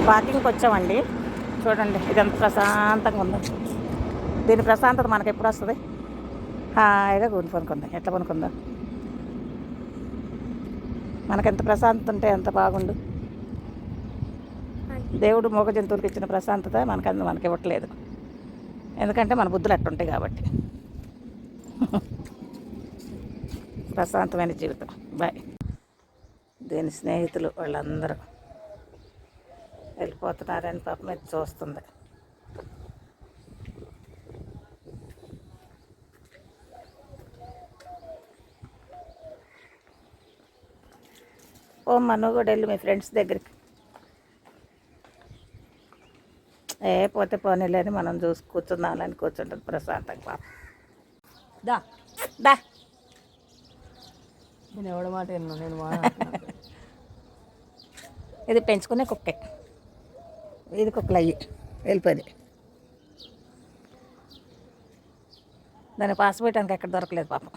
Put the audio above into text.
వాకింగ్కి వచ్చామండి. చూడండి ఇది ఎంత ప్రశాంతంగా ఉందో. దీని ప్రశాంతత మనకు ఎప్పుడు వస్తుంది? హాయిగా కొనుక్కుంది. ఎట్లా కొనుక్కుందో మనకెంత ప్రశాంతత ఉంటే ఎంత బాగుండు. దేవుడు మూగ జంతువులకు ఇచ్చిన ప్రశాంతత మనకి ఇవ్వట్లేదు. ఎందుకంటే మన బుద్ధులు అట్టుంటాయి కాబట్టి. ప్రశాంతమైన జీవితం. బాయ్. దీని స్నేహితులు వాళ్ళందరూ వెళ్ళిపోతున్నారని పాపం మీద చూస్తుంది. నువ్వు కూడా వెళ్ళి మీ ఫ్రెండ్స్ దగ్గరికి. పోతే పోనీలేని మనం చూసి కూర్చుందామని కూర్చుంటుంది ప్రశాంతంగా పాపం. దా దా నేను ఎవడ మాట నేను ఇది పెంచుకునే కుక్కే. ఇది కుక్కలు అయ్యి వెళ్ళిపోయింది. దాన్ని పాస్ పెట్టడానికి ఎక్కడ దొరకలేదు పాపం.